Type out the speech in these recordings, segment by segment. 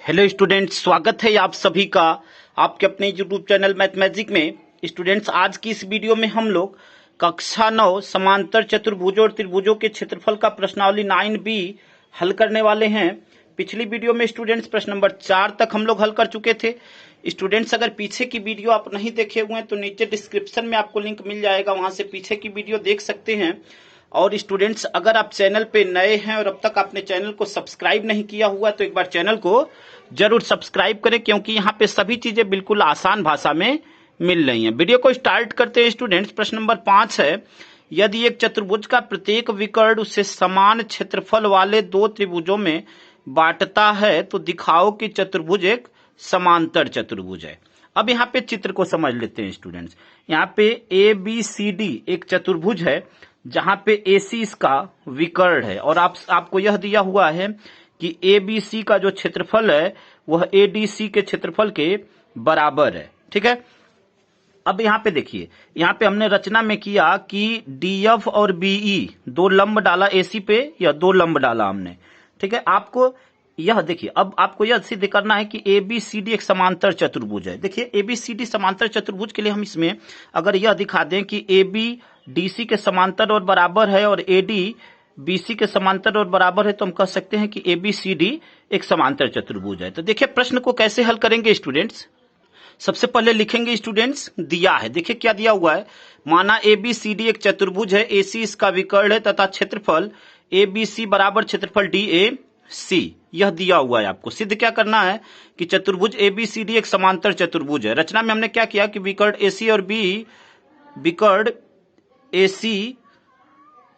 Hello students, स्वागत है आप सभी का आपके अपने यूट्यूब चैनल मैथमेटिक्स में। स्टूडेंट्स, आज की इस वीडियो में हम लोग कक्षा 9 समांतर चतुर्भुजों और त्रिभुजों के क्षेत्रफल का प्रश्नावली 9B हल करने वाले हैं। पिछली वीडियो में स्टूडेंट्स प्रश्न नंबर 4 तक हम लोग हल कर चुके थे। स्टूडेंट्स, अगर पीछे की वीडियो आप नहीं देखे हुए हैं तो नीचे डिस्क्रिप्शन में आपको लिंक मिल जाएगा, वहां से पीछे की वीडियो देख सकते हैं। और स्टूडेंट्स, अगर आप चैनल पे नए हैं और अब तक आपने चैनल को सब्सक्राइब नहीं किया हुआ तो एक बार चैनल को जरूर सब्सक्राइब करें, क्योंकि यहाँ पे सभी चीजें बिल्कुल आसान भाषा में मिल रही हैं। वीडियो को स्टार्ट करते हैं स्टूडेंट्स। प्रश्न नंबर 5 है, यदि एक चतुर्भुज का प्रत्येक विकर्ण उसे समान क्षेत्रफल वाले दो त्रिभुजों में बांटता है तो दिखाओ कि चतुर्भुज एक समांतर चतुर्भुज है। अब यहाँ पे चित्र को समझ लेते हैं स्टूडेंट्स। यहाँ पे ABCD एक चतुर्भुज है जहां पे AC इसका विकर्ण है, और आपको यह दिया हुआ है कि ABC का जो क्षेत्रफल है वह ADC के क्षेत्रफल के बराबर है। ठीक है, अब यहाँ पे देखिए, यहाँ पे हमने रचना में किया कि DF और BE दो लंब डाला AC पे, या दो लंब डाला हमने। ठीक है, आपको यह देखिए, अब आपको यह सिद्ध करना है कि ABCD एक समांतर चतुर्भुज है। देखिए, ABCD समांतर चतुर्भुज के लिए हम इसमें अगर यह दिखा दें कि AB DC के समांतर और बराबर है और AD BC के समांतर और बराबर है, तो हम कह सकते हैं कि ABCD एक समांतर चतुर्भुज है। तो देखिए, प्रश्न को कैसे हल करेंगे स्टूडेंट्स। सबसे पहले लिखेंगे स्टूडेंट्स, दिया है, देखिए क्या दिया हुआ है। माना ABCD एक चतुर्भुज है, AC इसका विकर्ण है तथा क्षेत्रफल ABC बराबर क्षेत्रफल DAC, यह दिया हुआ है। आपको सिद्ध क्या करना है कि चतुर्भुज ABCD एक समांतर चतुर्भुज है। रचना में हमने क्या किया कि विकर्ण AC और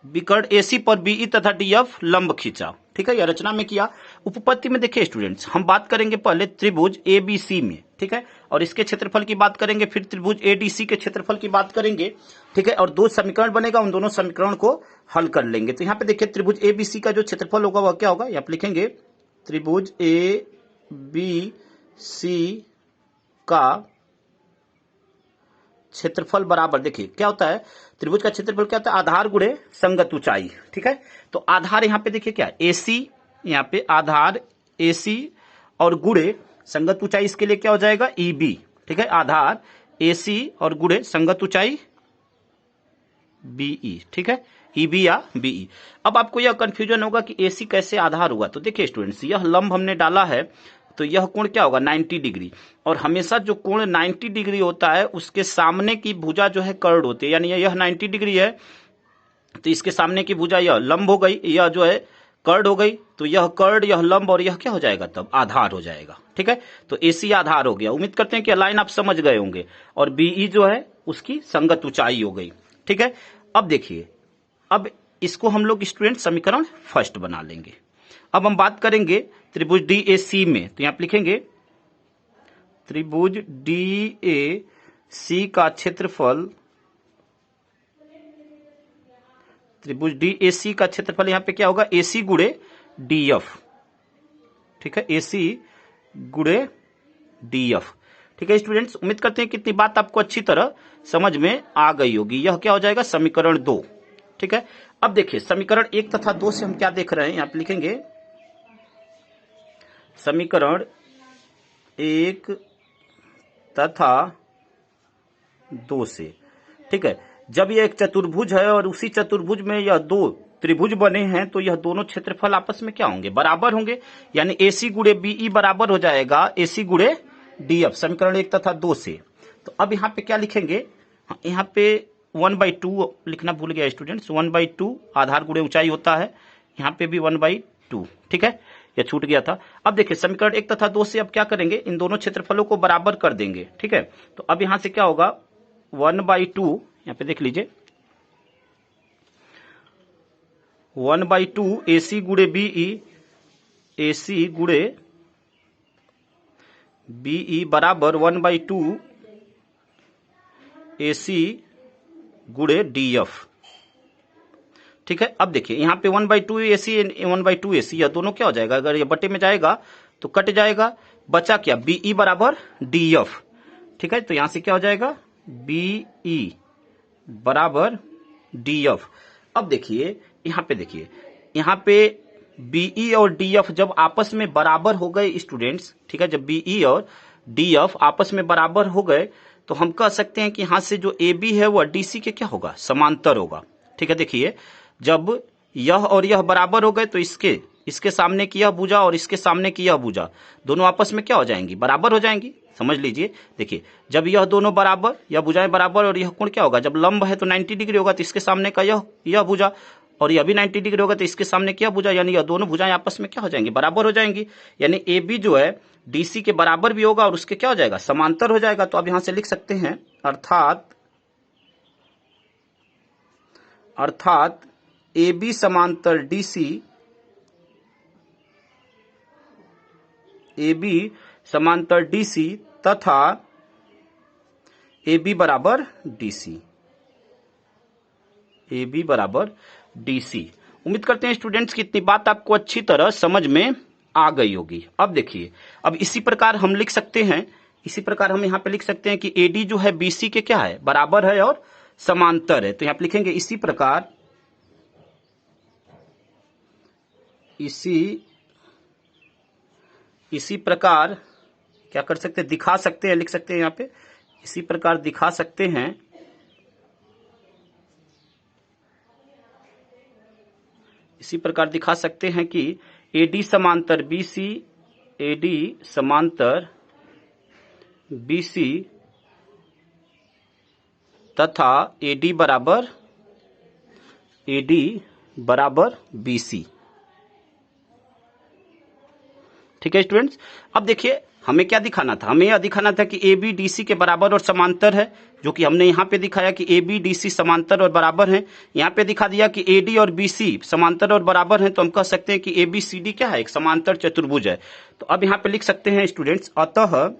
विकर्ण AC पर BE तथा DF लंब खींचा। ठीक है, यह रचना में किया। उपपत्ति में देखिए स्टूडेंट्स, हम बात करेंगे पहले त्रिभुज ABC में। ठीक है, और इसके क्षेत्रफल की बात करेंगे, फिर त्रिभुज ADC के क्षेत्रफल की बात करेंगे। ठीक है, और दो समीकरण बनेगा, उन दोनों समीकरण को हल कर लेंगे। तो यहाँ पे देखिए, त्रिभुज ABC का जो क्षेत्रफल होगा वह क्या होगा, यहाँ पे लिखेंगे त्रिभुज ABC का क्षेत्रफल बराबर, देखिए क्या होता है, त्रिभुज का क्षेत्रफल क्या होता है, आधार गुणे संगत ऊंचाई। ठीक है, तो आधार यहाँ पे देखिए क्या, AC, यहाँ पे आधार AC और गुणे संगत ऊंचाई, इसके लिए क्या हो जाएगा, EB। ठीक है, आधार AC और गुणे संगत ऊंचाई BE। ठीक है, EB या BE। अब आपको यह कंफ्यूजन होगा कि AC कैसे आधार हुआ। तो देखिए स्टूडेंट्स, यह लंब हमने डाला है तो यह कोण क्या होगा, 90 डिग्री। और हमेशा जो कोण 90 डिग्री होता है उसके सामने की भुजा जो है कर्ड होती है, यानी यह 90 डिग्री है तो इसके सामने की भुजा यह लंब हो गई, यह जो है कर्ड हो गई। तो यह कर्ड, यह लंब, और यह क्या हो जाएगा, तब आधार हो जाएगा। ठीक है, तो AC आधार हो गया। उम्मीद करते हैं कि लाइन आप समझ गए होंगे। और BE जो है उसकी संगत ऊंचाई हो गई। ठीक है, अब देखिए, अब इसको हम लोग स्टूडेंट समीकरण फर्स्ट बना लेंगे। अब हम बात करेंगे त्रिभुज DAC में, तो यहां पर लिखेंगे त्रिभुज DAC का क्षेत्रफल, त्रिभुज DAC का क्षेत्रफल यहां पे क्या होगा, AC गुणे DF। ठीक है, AC गुणे DF। ठीक है स्टूडेंट्स, उम्मीद करते हैं कितनी बात आपको अच्छी तरह समझ में आ गई होगी। यह क्या हो जाएगा, समीकरण 2। ठीक है, अब देखिए समीकरण 1 तथा 2 से हम क्या देख रहे हैं, यहां पे लिखेंगे समीकरण 1 तथा 2 से। ठीक है, जब यह एक चतुर्भुज है और उसी चतुर्भुज में यह दो त्रिभुज बने हैं तो यह दोनों क्षेत्रफल आपस में क्या होंगे, बराबर होंगे। यानी AC गुणे BE बराबर हो जाएगा AC गुणे DF, समीकरण 1 तथा 2 से। तो अब यहाँ पे क्या लिखेंगे, यहाँ पे 1/2 लिखना भूल गया स्टूडेंट्स। 1/2 आधार गुणे ऊंचाई होता है, यहाँ पे भी 1/2। ठीक है, यह छूट गया था। अब देखिए समीकरण 1 तथा 2 से अब क्या करेंगे, इन दोनों क्षेत्रफलों को बराबर कर देंगे। ठीक है, तो अब यहां से क्या होगा, 1/2, यहां पे देख लीजिए 1/2 AC गुणे BE, AC गुणे BE बराबर 1/2 AC गुणे DF। ठीक है, अब देखिए यहाँ पे 1/2 AC 1/2 AC, यह दोनों क्या हो जाएगा, अगर ये बटे में जाएगा तो कट जाएगा, बचा क्या, BE बराबर DF। ठीक है, तो यहां से क्या हो जाएगा, BE बराबर DF। अब देखिए यहाँ पे, देखिए यहाँ पे बीई और डीएफ जब आपस में बराबर हो गए स्टूडेंट्स, ठीक है, जब बीई और डीएफ आपस में बराबर हो गए तो हम कह सकते हैं कि यहां से जो ए बी है वह डीसी के क्या होगा, समांतर होगा। ठीक है, देखिए जब यह और यह बराबर हो गए तो इसके सामने की यह भुजा और इसके सामने की यह भुजा दोनों आपस में क्या हो जाएंगी, बराबर हो जाएंगी। समझ लीजिए, देखिए जब यह दोनों बराबर, यह भुजाएं बराबर और यह कोण क्या होगा, जब लंब है तो 90 डिग्री होगा, तो इसके सामने का यह भुजा और यह भी 90 डिग्री होगा, तो इसके सामने क्या भुजा, यानी यह दोनों भुजाएं आपस में क्या हो जाएंगी, बराबर हो जाएंगी। यानी ए बी जो है डीसी के बराबर भी होगा और उसके क्या हो जाएगा, समांतर हो जाएगा। तो अब यहां से लिख सकते हैं अर्थात ए बी समांतर डीसी, ए बी समांतर डीसी तथा ए बी बराबर डीसी, ए बी बराबर डीसी। उम्मीद करते हैं स्टूडेंट्स की इतनी बात आपको अच्छी तरह समझ में आ गई होगी। अब देखिए, अब इसी प्रकार हम लिख सकते हैं, इसी प्रकार हम यहां पे लिख सकते हैं कि एडी जो है बीसी के क्या है, बराबर है और समांतर है। तो यहां पे लिखेंगे इसी प्रकार क्या कर सकते हैं, दिखा सकते हैं, लिख सकते हैं यहां पे, इसी प्रकार दिखा सकते हैं, इसी प्रकार दिखा सकते हैं कि एडी समांतर बीसी, एडी समांतर बीसी तथा एडी बराबर बीसी। ठीक है स्टूडेंट्स, अब देखिए हमें क्या दिखाना था, हमें यह दिखाना था कि ए बी डी सी के बराबर और समांतर है, जो कि हमने यहाँ पे दिखाया कि ए बी डी सी समांतर और बराबर हैं। यहाँ पे दिखा दिया कि ए डी और बी सी समांतर और बराबर हैं, तो हम कह सकते हैं कि ए बी सी डी क्या है, एक समांतर चतुर्भुज है। तो अब यहाँ पे लिख सकते हैं स्टूडेंट्स, अतः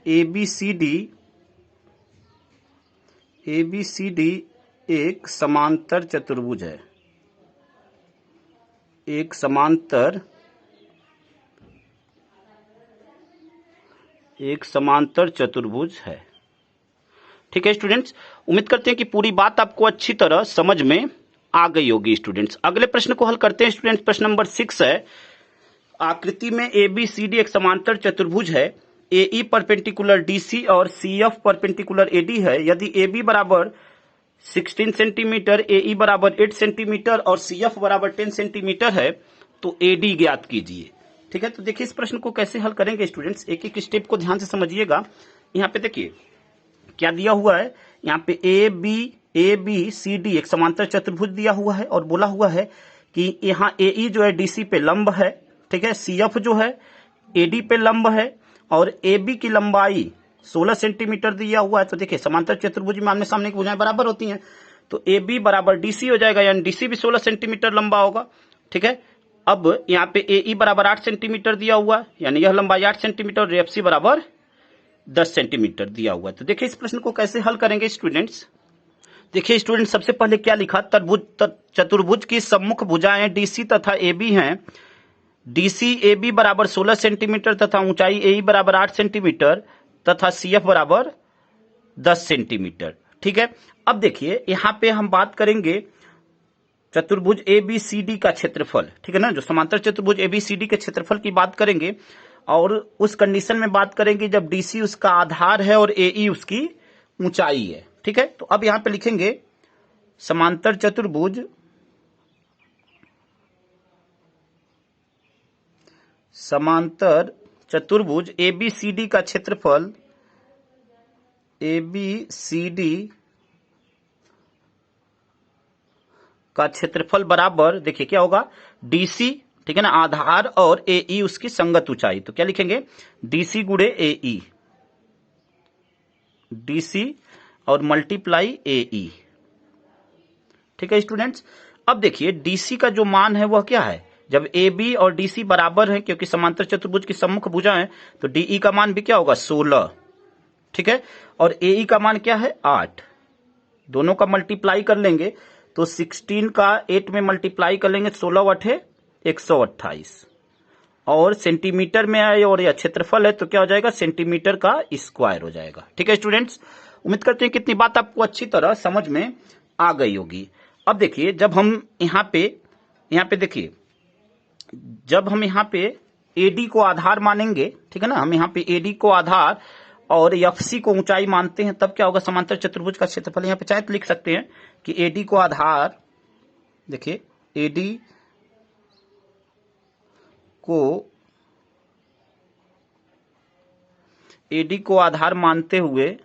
ए बी सी डी एक समांतर चतुर्भुज है, एक समांतर चतुर्भुज है। ठीक है स्टूडेंट्स, उम्मीद करते हैं कि पूरी बात आपको अच्छी तरह समझ में आ गई होगी स्टूडेंट्स। अगले प्रश्न को हल करते हैं स्टूडेंट्स। प्रश्न नंबर 6 है, आकृति में ए बी सी डी एक समांतर चतुर्भुज है, ए ई परपेंडिकुलर डी सी और C F perpendicular A D है। यदि ए बी बराबर 16 सेंटीमीटर, ए ई बराबर 8 सेंटीमीटर और सी एफ बराबर 10 सेंटीमीटर है, तो ए डी ज्ञात कीजिए। ठीक है, तो देखिए इस प्रश्न को कैसे हल करेंगे स्टूडेंट्स, एक एक स्टेप को ध्यान से समझिएगा। यहाँ पे देखिए क्या दिया हुआ है, यहाँ पे ए बी सी डी एक समांतर चतुर्भुज दिया हुआ है और बोला हुआ है कि यहाँ ए ई जो है डीसी पे लंब है, ठीक है, सी एफ जो है एडी पे लंब है और ए बी की लंबाई 16 सेंटीमीटर दिया हुआ है। तो देखिए समांतर चतुर्भुज में आमने सामने की भुजाएं बराबर होती हैं, तो ए बी बराबर डीसी हो जाएगा, यानी डीसी भी 16 सेंटीमीटर लंबा होगा। ठीक है, अब यहाँ पे ए ई बराबर 8 सेंटीमीटर दिया हुआ है, यानी यह लंबाई 8 सेंटीमीटर और एफ सी बराबर 10 सेंटीमीटर दिया हुआ है। तो देखिए इस प्रश्न को कैसे हल करेंगे स्टूडेंट्स। देखिए स्टूडेंट, सबसे पहले क्या लिखा, चतुर्भुज की सम्मुख भुजाएं डीसी तथा ए बी हैं। डीसी ए बी बराबर 16 सेंटीमीटर तथा ऊंचाई ए ई बराबर 8 सेंटीमीटर तथा सी एफ बराबर 10 सेंटीमीटर। ठीक है, अब देखिए यहां पे हम बात करेंगे चतुर्भुज ए बी सी डी का क्षेत्रफल, ठीक है ना, जो समांतर चतुर्भुज ए बी सी डी के क्षेत्रफल की बात करेंगे और उस कंडीशन में बात करेंगे जब डीसी उसका आधार है और ए ई उसकी ऊंचाई है। ठीक है, तो अब यहां पे लिखेंगे समांतर चतुर्भुज ए बी सी डी का क्षेत्रफल, ए बी सी डी का क्षेत्रफल बराबर, देखिए क्या होगा, डीसी, ठीक है ना, आधार और ए ई उसकी संगत ऊंचाई। तो क्या लिखेंगे, डीसी गुणे ए ई, डीसी और मल्टीप्लाई ए ई। ठीक है स्टूडेंट्स, अब देखिए डीसी का जो मान है वह क्या है, जब ए बी और डीसी बराबर है, क्योंकि समांतर चतुर्भुज की सम्मुख भुजा है, तो डीई का मान भी क्या होगा, 16। ठीक है, और ए का मान क्या है, 8। दोनों का मल्टीप्लाई कर लेंगे तो 16 का 8 में मल्टीप्लाई कर लेंगे, 16 8 128 और सेंटीमीटर में आए और यह क्षेत्रफल है तो क्या हो जाएगा, सेंटीमीटर का स्क्वायर हो जाएगा। ठीक है स्टूडेंट्स, उम्मीद करते हैं कितनी बात आपको अच्छी तरह समझ में आ गई होगी। अब देखिए जब हम यहाँ पे देखिए, जब हम यहाँ पे एडी को आधार मानेंगे, ठीक है ना, हम यहाँ पे एडी को आधार और एफसी को ऊंचाई मानते हैं, तब क्या होगा, समांतर चतुर्भुज का क्षेत्रफल। यहाँ पे चाहे तो लिख सकते हैं कि एडी को आधार, देखिए एडी को आधार मानते हुए,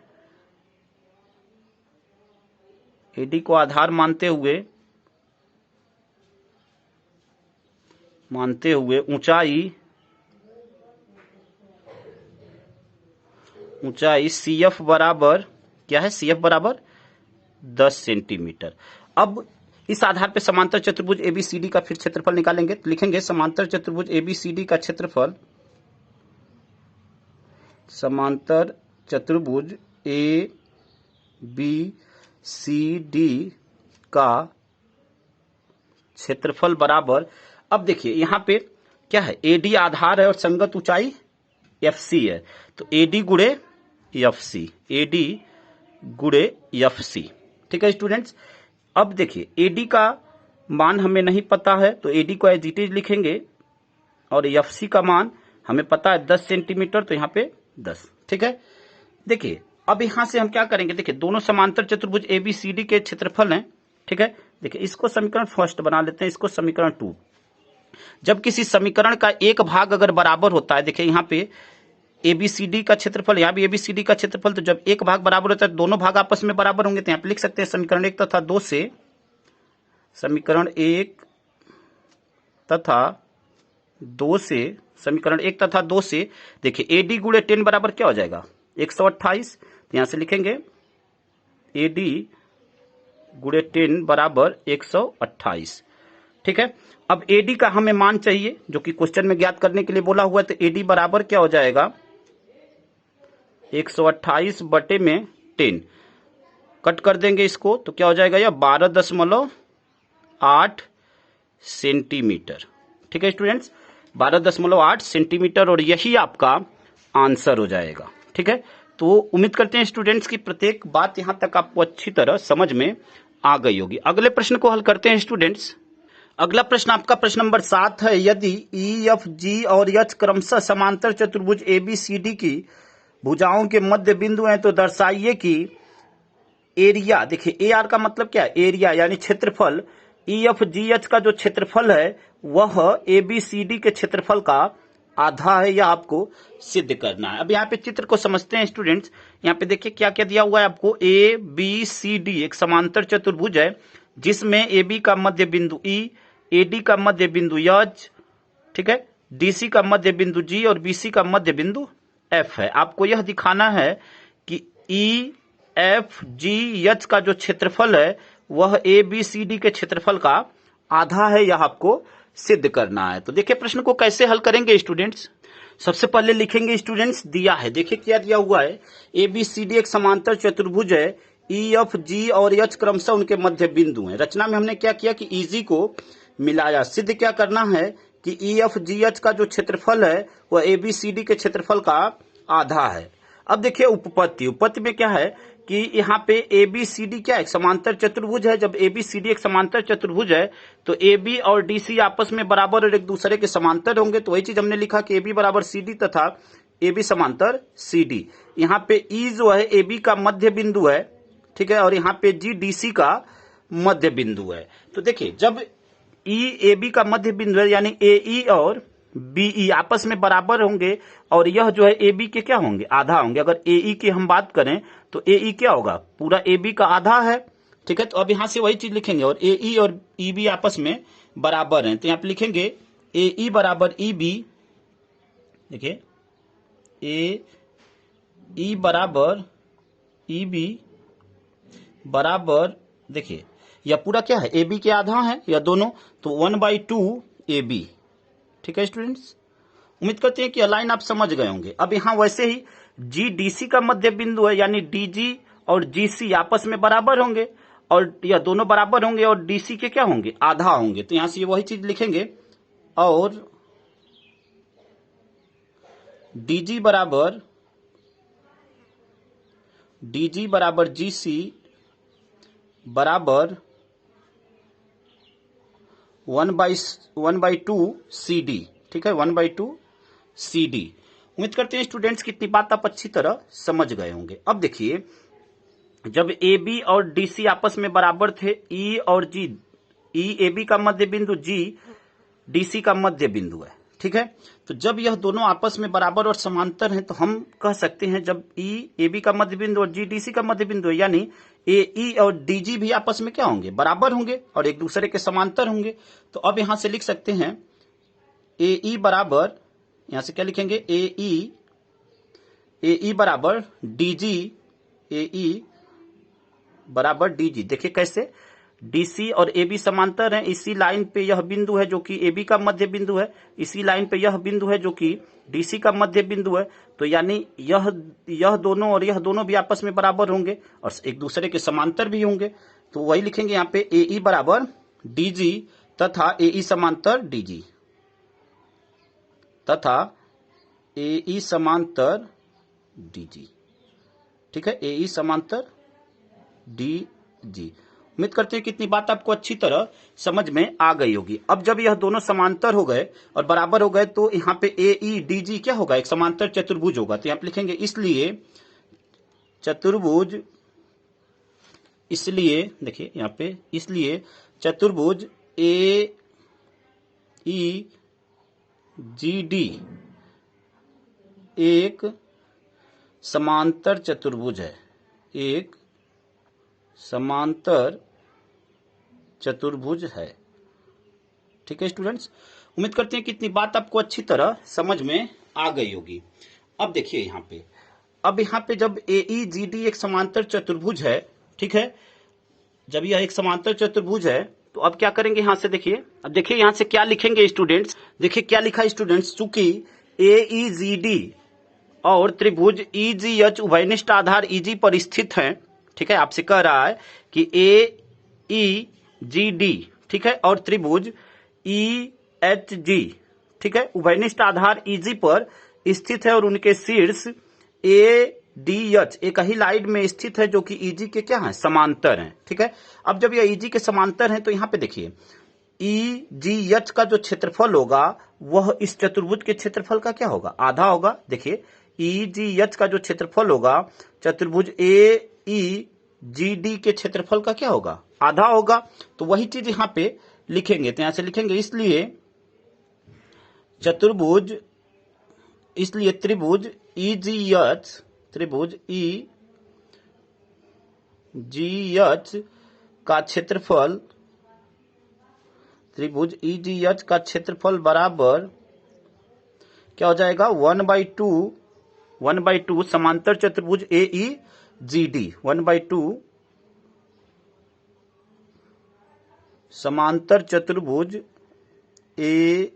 एडी को आधार मानते हुए ऊंचाई CF बराबर क्या है, CF बराबर 10 सेंटीमीटर। अब इस आधार पे समांतर चतुर्भुज ABCD का फिर क्षेत्रफल निकालेंगे, तो लिखेंगे समांतर चतुर्भुज ABCD का क्षेत्रफल, समांतर चतुर्भुज ABCD का क्षेत्रफल बराबर, अब देखिए यहां पे क्या है, AD आधार है और संगत ऊंचाई FC है, तो AD गुणे FC, ठीक है स्टूडेंट्स। अब देखिए AD का मान हमें नहीं पता है, तो AD को एज इट इज लिखेंगे और FC का मान हमें पता है 10 सेंटीमीटर, तो यहाँ पे 10, ठीक है। देखिए अब यहां से हम क्या करेंगे, देखिए दोनों समांतर चतुर्भुज ABCD के क्षेत्रफल हैं, ठीक है। देखिए इसको समीकरण फर्स्ट बना लेते हैं, इसको समीकरण 2। जब किसी समीकरण का एक भाग अगर बराबर होता है, देखिए यहाँ पे ABCD का क्षेत्रफल, यहाँ भी ABCD का क्षेत्रफल, तो जब एक भाग बराबर होता है दोनों भाग आपस में बराबर होंगे, तो यहाँ पे लिख सकते हैं समीकरण 1 तथा 2 से, समीकरण 1 तथा 2 से देखिए AD गुणे 10 बराबर क्या हो जाएगा, 128, तो यहां से लिखेंगे AD गुणे 10 बराबर 128, ठीक है। अब AD का हमें मान चाहिए जो कि क्वेश्चन में ज्ञात करने के लिए बोला हुआ है, तो AD बराबर क्या हो जाएगा, 128 बटे में 10, कट कर देंगे इसको, तो क्या हो जाएगा, यह 12.8 सेंटीमीटर, ठीक है स्टूडेंट्स, 12.8 सेंटीमीटर, और यही आपका आंसर हो जाएगा, ठीक है। तो उम्मीद करते हैं स्टूडेंट्स की प्रत्येक बात यहां तक आपको अच्छी तरह समझ में आ गई होगी। अगले प्रश्न को हल करते हैं स्टूडेंट्स। अगला प्रश्न आपका प्रश्न नंबर 7 है, यदि EFG और H क्रमशः समांतर चतुर्भुज ABCD की भुजाओं के मध्य बिंदु हैं, तो दर्शाइए कि एरिया, देखिए AR का मतलब क्या है, एरिया यानी क्षेत्रफल, EFGH का जो क्षेत्रफल है वह ABCD के क्षेत्रफल का आधा है, यह आपको सिद्ध करना है। अब यहाँ पे चित्र को समझते हैं स्टूडेंट्स। यहाँ पे देखिए क्या क्या दिया हुआ है आपको, ABCD एक समांतर चतुर्भुज है जिसमें AB का मध्य बिंदु E, AD का मध्य बिंदु H, ठीक है, DC का मध्य बिंदु G और BC का मध्य बिंदु F है। आपको यह दिखाना है कि EFGH का जो क्षेत्रफल है वह ABCD के क्षेत्रफल का आधा है, यह आपको सिद्ध करना है। तो देखिए प्रश्न को कैसे हल करेंगे स्टूडेंट्स। सबसे पहले लिखेंगे स्टूडेंट्स, दिया है, देखिए क्या दिया हुआ है, ABCD एक समांतर चतुर्भुज है, EFG और H क्रमशः उनके मध्य बिंदु हैं। रचना में हमने क्या किया कि EG को मिलाया। सिद्ध क्या करना है कि EFGH का जो क्षेत्रफल है वह ABCD के क्षेत्रफल का आधा है। अब देखिए उपपत्ति में क्या है कि यहाँ पे ABCD क्या है, समांतर चतुर्भुज है। जब ABCD एक समांतर चतुर्भुज है तो AB और DC आपस में बराबर और एक दूसरे के समांतर होंगे, तो वही चीज हमने लिखा कि AB बराबर CD तथा AB समांतर CD। यहाँ पे E जो है AB का मध्य बिंदु है, ठीक है, और यहाँ पे G DC का मध्य बिंदु है। तो देखिए जब E AB का मध्य बिंदु है यानी AE और BE आपस में बराबर होंगे और यह जो है AB के क्या होंगे, आधा होंगे। अगर AE की हम बात करें तो AE क्या होगा, पूरा AB का आधा है, ठीक है। तो अब यहां से वही चीज लिखेंगे, और AE और EB आपस में बराबर हैं, तो यहां पे लिखेंगे AE बराबर EB, देखिए AE बराबर EB बराबर, देखिए यह पूरा क्या है, AB के आधा है या दोनों, तो 1/2 AB, ठीक है स्टूडेंट्स। उम्मीद करते हैं कि लाइन आप समझ गए होंगे। अब यहां वैसे ही GDC का मध्य बिंदु है यानी DG और GC आपस में बराबर होंगे और यह दोनों बराबर होंगे और DC के क्या होंगे, आधा होंगे, तो यहां से वही चीज लिखेंगे, और DG बराबर GC बराबर 1/2 CD, ठीक है, 1/2 CD। उम्मीद करते हैं स्टूडेंट्स की इतनी बात आप अच्छी तरह समझ गए होंगे। अब देखिए, जब AB और DC आपस में बराबर थे, E और G, E AB का मध्य बिंदु, G DC का मध्य बिंदु है, ठीक है। तो जब यह दोनों आपस में बराबर और समांतर हैं तो हम कह सकते हैं जब E AB का मध्य बिंदु और G DC का मध्य बिंदु है, यानी AE और DG भी आपस में क्या होंगे, बराबर होंगे और एक दूसरे के समांतर होंगे। तो अब यहां से लिख सकते हैं AE बराबर, यहां से क्या लिखेंगे, AE बराबर DG, AE बराबर DG। देखिए कैसे, DC और AB समांतर हैं, इसी लाइन पे यह बिंदु है जो कि AB का मध्य बिंदु है, इसी लाइन पे यह बिंदु है जो कि DC का मध्य बिंदु है। तो यानी यह दोनों और यह दोनों भी आपस में बराबर होंगे और एक दूसरे के समांतर भी होंगे। तो वही लिखेंगे यहाँ पे AE बराबर DG तथा AE समांतर DG, तथा AE समांतर DG, ठीक है, AE समांतर DG। उम्मीद करते हैं कि इतनी बात आपको अच्छी तरह समझ में आ गई होगी। अब जब यह दोनों समांतर हो गए और बराबर हो गए तो यहाँ पे AEDG क्या होगा, एक समांतर चतुर्भुज होगा। तो यहाँ पे लिखेंगे इसलिए चतुर्भुज, इसलिए देखिए यहाँ पे, इसलिए चतुर्भुज AEGD एक समांतर चतुर्भुज है, एक समांतर चतुर्भुज है, ठीक है स्टूडेंट्स। उम्मीद करते हैं कि इतनी बात आपको अच्छी तरह समझ में आ गई होगी। अब देखिए यहाँ पे, अब यहाँ पे जब AEGD एक समांतर चतुर्भुज है, ठीक है, जब यह एक समांतर चतुर्भुज है तो अब क्या करेंगे, यहां से देखिए, अब देखिए यहां से क्या लिखेंगे स्टूडेंट्स, देखिए क्या लिखा है स्टूडेंट्स, चूंकि AEGD और त्रिभुज EGH उभयनिष्ठ आधार EG पर स्थित हैं, ठीक है, आपसे कह रहा है कि AEGD, ठीक है, और त्रिभुज EHG, ठीक है, उभयनिष्ठ आधार EG पर स्थित है और उनके शीर्ष ADH एक ही लाइन में स्थित है जो कि EG के क्या है, समांतर हैं, ठीक है। अब जब यह EG के समांतर हैं तो यहाँ पे देखिए EGH का जो क्षेत्रफल होगा वह इस चतुर्भुज के क्षेत्रफल का क्या होगा, आधा होगा। देखिए EGH का जो क्षेत्रफल होगा चतुर्भुज AEGD के क्षेत्रफल का क्या होगा, आधा होगा। तो वही चीज यहाँ पे लिखेंगे, तो यहां से लिखेंगे इसलिए चतुर्भुज, इसलिए त्रिभुज EGH, त्रिभुज EGH का क्षेत्रफल, त्रिभुज EGH का क्षेत्रफल बराबर क्या हो जाएगा, 1/2 समांतर चतुर्भुज AEGD, 1/2 समांतर चतुर्भुज AEGD,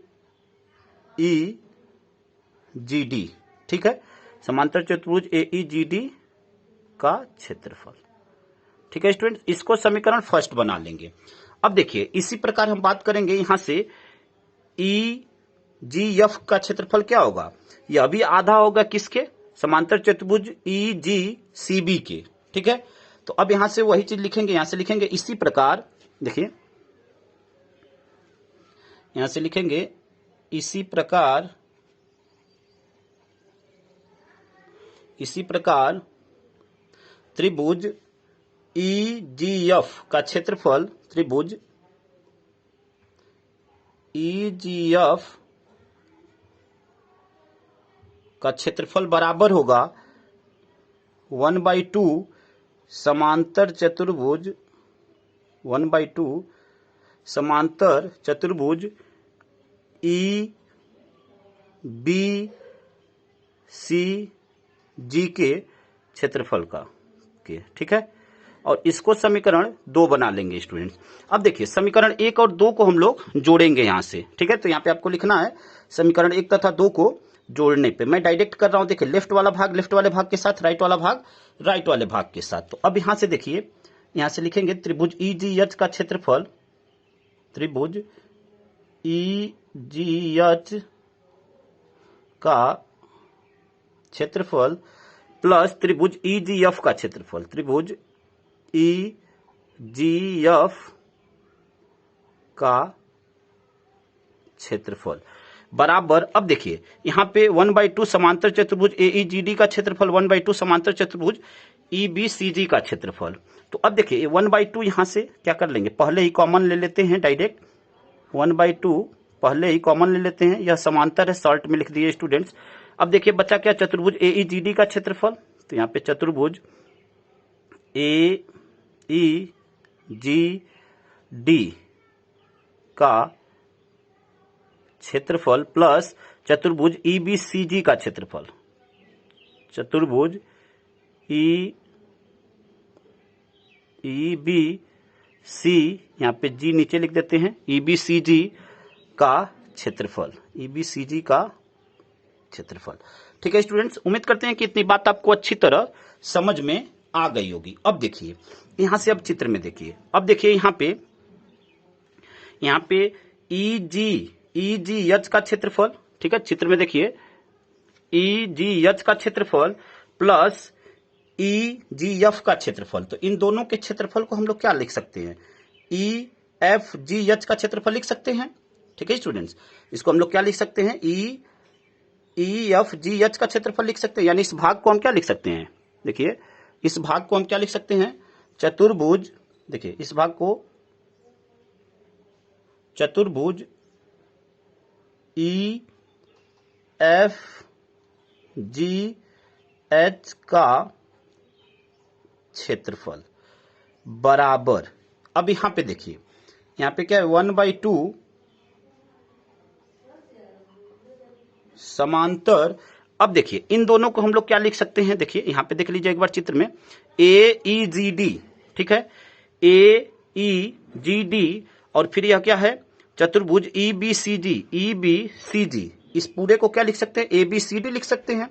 ठीक है, समांतर चतुर्भुज AEGD का क्षेत्रफल, ठीक है स्टूडेंट। इसको समीकरण फर्स्ट बना लेंगे। अब देखिए इसी प्रकार हम बात करेंगे यहां से EGF का क्षेत्रफल क्या होगा, यह भी आधा होगा किसके, समांतर चतुर्भुज EGCB के, ठीक है। तो अब यहां से वही चीज लिखेंगे, यहां से लिखेंगे इसी प्रकार, देखिए यहां से लिखेंगे इसी प्रकार, इसी प्रकार त्रिभुज EGF का क्षेत्रफल, त्रिभुज EGF का क्षेत्रफल बराबर होगा 1/2 समांतर चतुर्भुज, 1/2 समांतर चतुर्भुज EBCG के क्षेत्रफल का, ठीक है। और इसको समीकरण 2 बना लेंगे स्टूडेंट्स। अब देखिए समीकरण 1 और 2 को हम लोग जोड़ेंगे यहां से, ठीक है। तो यहां पे आपको लिखना है समीकरण 1 तथा 2 को जोड़ने पे मैं डायरेक्ट कर रहा हूं, देखिए लेफ्ट वाला भाग लेफ्ट वाले भाग के साथ, राइट वाला भाग राइट वाले भाग के साथ। तो अब यहां से देखिए, यहां से लिखेंगे त्रिभुज EGH का क्षेत्रफल, त्रिभुज EGH का क्षेत्रफल प्लस त्रिभुज EGF का क्षेत्रफल, त्रिभुज EGF का क्षेत्रफल बराबर, अब देखिए यहाँ पे 1/2 समांतर चतुर्भुज AEGD का क्षेत्रफल 1/2 समांतर चतुर्भुज EBCG का क्षेत्रफल। तो अब देखिए 1/2 यहाँ से क्या कर लेंगे, पहले ही कॉमन ले लेते हैं, डायरेक्ट 1/2 पहले ही कॉमन ले लेते हैं, यह समांतर है, शॉर्ट में लिख दिए स्टूडेंट्स। अब देखिए बच्चा क्या, चतुर्भुज AEGD का क्षेत्रफल, तो यहाँ पे चतुर्भुज AEGD का क्षेत्रफल प्लस चतुर्भुज EBCG का क्षेत्रफल, चतुर्भुज EBC यहाँ पे G नीचे लिख देते हैं, EBCG का क्षेत्रफल, EBCG का क्षेत्रफल। ठीक है स्टूडेंट्स, उम्मीद करते हैं कि इतनी बात आपको अच्छी तरह समझ में आ गई होगी। अब देखिए यहां से, अब चित्र में देखिए, अब देखिए यहाँ पे EGH का क्षेत्रफल, ठीक है, चित्र में देखिए EGH का क्षेत्रफल प्लस EGF का क्षेत्रफल, तो इन दोनों के क्षेत्रफल को हम लोग क्या लिख सकते हैं, EFGH का क्षेत्रफल लिख सकते हैं। ठीक है स्टूडेंट्स, इसको हम लोग क्या लिख सकते हैं, EFGH का क्षेत्रफल लिख सकते हैं, यानी इस भाग को हम क्या लिख सकते हैं, देखिए इस भाग को हम क्या लिख सकते हैं, चतुर्भुज, देखिए इस भाग को चतुर्भुज EFGH का क्षेत्रफल बराबर, अब यहां पे देखिए, यहां पे क्या है, 1/2 समांतर। अब देखिए इन दोनों को हम लोग क्या लिख सकते हैं, देखिए यहां पे देख लीजिए एक बार चित्र में, AEGD, ठीक है, AEGD, और फिर यह क्या है, चतुर्भुज EBCG, इस पूरे को क्या लिख सकते हैं, ABCD लिख सकते हैं।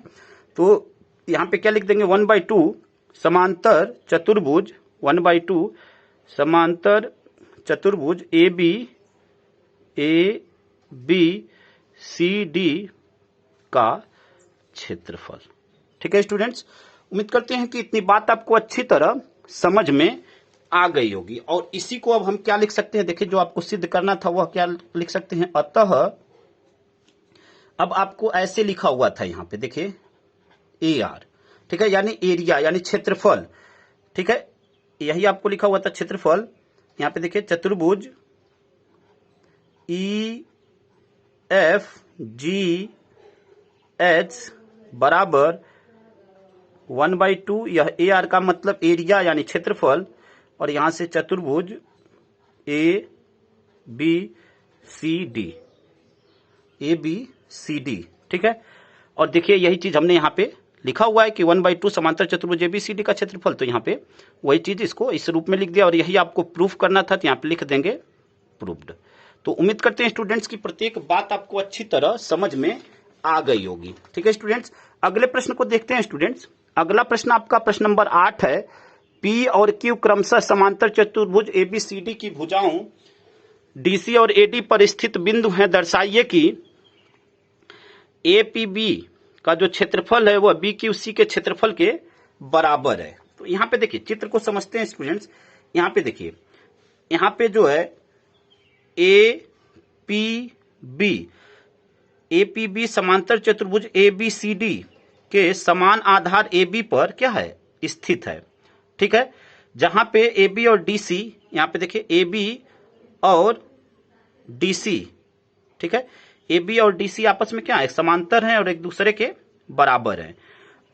तो यहां पे क्या लिख देंगे, 1/2 समांतर चतुर्भुज, 1/2 समांतर चतुर्भुज ABCD का क्षेत्रफल। ठीक है स्टूडेंट्स, उम्मीद करते हैं कि इतनी बात आपको अच्छी तरह समझ में आ गई होगी। और इसी को अब हम क्या लिख सकते हैं, देखिए जो आपको सिद्ध करना था वह क्या लिख सकते हैं, अतः अब आपको ऐसे लिखा हुआ था यहाँ पे देखिए AR, ठीक है, यानी एरिया यानी क्षेत्रफल, ठीक है, यही आपको लिखा हुआ था क्षेत्रफल। यहाँ पे देखिए चतुर्भुज EFGH बराबर 1/2, यह AR का मतलब एरिया यानी क्षेत्रफल, और यहां से चतुर्भुज ABCD, ठीक है। और देखिए यही चीज हमने यहाँ पे लिखा हुआ है कि 1/2 समांतर चतुर्भुज ABCD का क्षेत्रफल, तो यहाँ पे वही चीज इसको इस रूप में लिख दिया, और यही आपको प्रूफ करना था, तो यहाँ पे लिख देंगे प्रूव्ड। तो उम्मीद करते हैं स्टूडेंट्स की प्रत्येक बात आपको अच्छी तरह समझ में आ गई होगी। ठीक है स्टूडेंट्स, अगले प्रश्न को देखते हैं स्टूडेंट्स। अगला प्रश्न आपका प्रश्न नंबर 8 है, P और Q क्रमशः समांतर चतुर्भुज ABCD की भुजाओं DC और AD पर स्थित बिंदु हैं, दर्शाइए कि APB का जो क्षेत्रफल है वह BQC के क्षेत्रफल के बराबर है। तो यहाँ पे देखिए चित्र को समझते हैं स्टूडेंट्स। यहाँ पे देखिए, यहाँ पे जो है APB समांतर चतुर्भुज ABCD के समान आधार AB पर क्या है, स्थित है। ठीक है, जहां पे AB और DC, यहाँ पे देखिए AB और DC, ठीक है, AB और DC आपस में क्या है, समांतर हैं और एक दूसरे के बराबर हैं।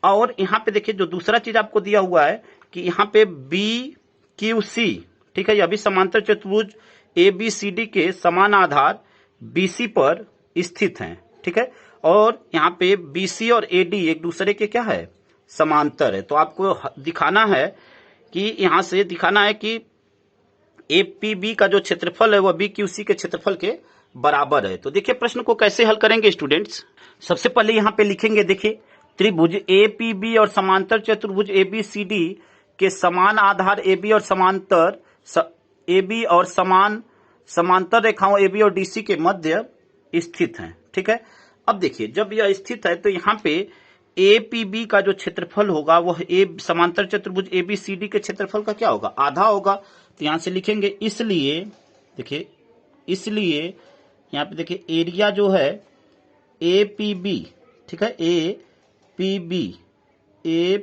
और यहाँ पे देखिए जो दूसरा चीज आपको दिया हुआ है कि यहाँ पे BQC, ठीक है, यह भी समांतर चतुर्भुज ABCD के समान आधार BC पर स्थित हैं। ठीक है, और यहाँ पे BC और AD एक दूसरे के क्या है, समांतर है। तो आपको दिखाना है कि यहां से दिखाना है कि APB का जो क्षेत्रफल है वह BQC के क्षेत्रफल के बराबर है। तो देखिए प्रश्न को कैसे हल करेंगे स्टूडेंट्स। सबसे पहले यहां पे लिखेंगे, देखिए त्रिभुज APB और समांतर चतुर्भुज ABCD के समान आधार AB और समांतर रेखाओं AB और DC के मध्य स्थित हैं। ठीक है, अब देखिए जब यह स्थित है तो यहाँ पे APB का जो क्षेत्रफल होगा वह समांतर चतुर्भुज ABCD के क्षेत्रफल का क्या होगा, आधा होगा। तो यहां से लिखेंगे इसलिए, देखिए इसलिए यहाँ पे देखिए एरिया जो है ए पी बी, ठीक है, A P B, A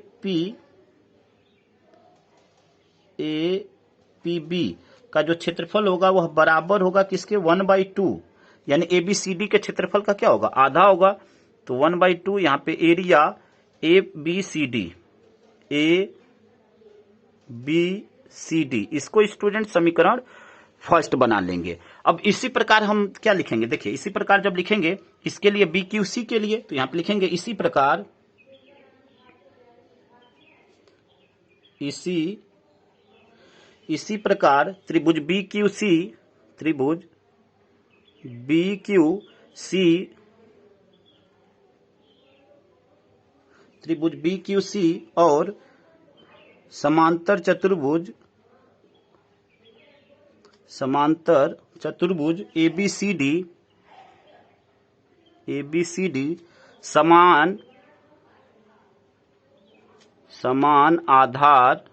P B का जो क्षेत्रफल होगा वह बराबर होगा किसके, 1/2, यानी ए बी सी डी के क्षेत्रफल का क्या होगा, आधा होगा। तो 1/2 यहाँ पे area A B C D, A B C D, इसको स्टूडेंट समीकरण फर्स्ट बना लेंगे। अब इसी प्रकार हम क्या लिखेंगे, देखिए इसी प्रकार जब लिखेंगे इसके लिए बी क्यू सी के लिए, तो यहां पे लिखेंगे इसी प्रकार त्रिभुज बी क्यू सी, त्रिभुज बी क्यू सी, त्रिभुज बी क्यू सी और समांतर चतुर्भुज ए बी सी डी समान आधार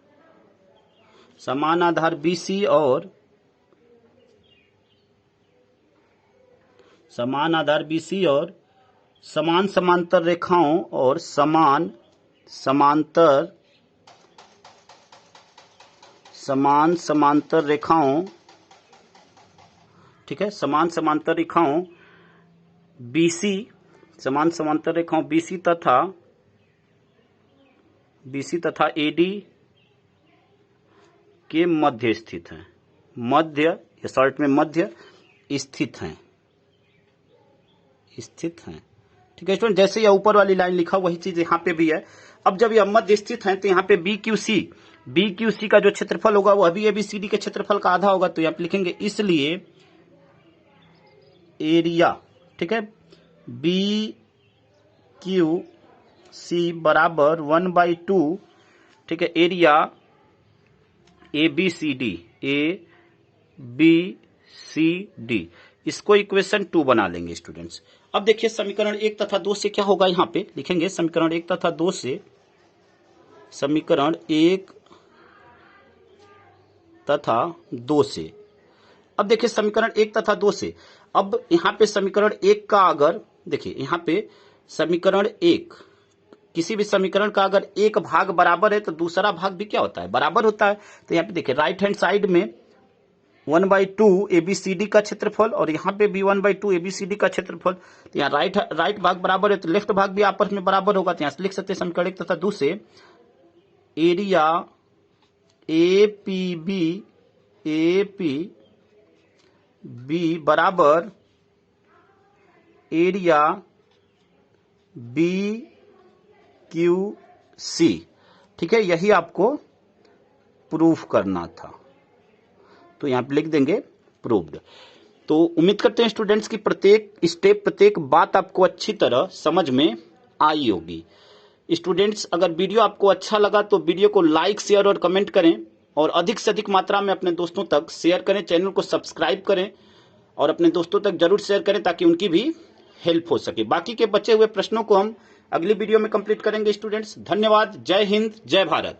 BC और समान समांतर रेखाओं और समान समांतर रेखाओं, ठीक है, समान समांतर रेखाओं BC तथा AD के मध्य स्थित हैं, मध्य या शॉर्ट में मध्य स्थित हैं, ठीक है स्टूडेंट। जैसे यह ऊपर वाली लाइन लिखा वही चीज यहाँ पे भी है। अब जब यह मध्य स्थित है तो यहाँ पे बी क्यू सी का जो क्षेत्रफल होगा वह भी ABCD के क्षेत्रफल का आधा होगा। तो यहाँ पे लिखेंगे इसलिए एरिया, ठीक है, बी क्यू सी बराबर 1/2, ठीक है, एरिया ABCD, इसको इक्वेशन 2 बना लेंगे स्टूडेंट्स। अब देखिए समीकरण 1 तथा 2 से क्या होगा, यहां पे लिखेंगे समीकरण 1 तथा 2 से, अब देखिए समीकरण 1 तथा 2 से, अब यहां पे समीकरण 1 का अगर देखिए, यहां पे समीकरण 1, किसी भी समीकरण का अगर एक भाग बराबर है तो दूसरा भाग भी क्या होता है, बराबर होता है। तो यहाँ पे देखिए राइट हैंड साइड में 1/2 ABCD का क्षेत्रफल और यहाँ पे भी 1/2 ABCD का क्षेत्रफल। तो यहाँ राइट भाग बराबर है तो लेफ्ट भाग भी आपस में बराबर होगा। तो यहाँ से लिख सकते हैं समीकरण 1 तथा 2 से एरिया APB बराबर एरिया BQC, ठीक है, यही आपको प्रूफ करना था। तो यहां पे लिख देंगे प्रूव्ड। तो उम्मीद करते हैं स्टूडेंट्स की प्रत्येक स्टेप, प्रत्येक बात आपको अच्छी तरह समझ में आई होगी। स्टूडेंट्स अगर वीडियो आपको अच्छा लगा तो वीडियो को लाइक, शेयर और कमेंट करें और अधिक से अधिक मात्रा में अपने दोस्तों तक शेयर करें। चैनल को सब्सक्राइब करें और अपने दोस्तों तक जरूर शेयर करें ताकि उनकी भी हेल्प हो सके। बाकी के बचे हुए प्रश्नों को हम अगली वीडियो में कंप्लीट करेंगे स्टूडेंट्स। धन्यवाद। जय हिंद, जय भारत।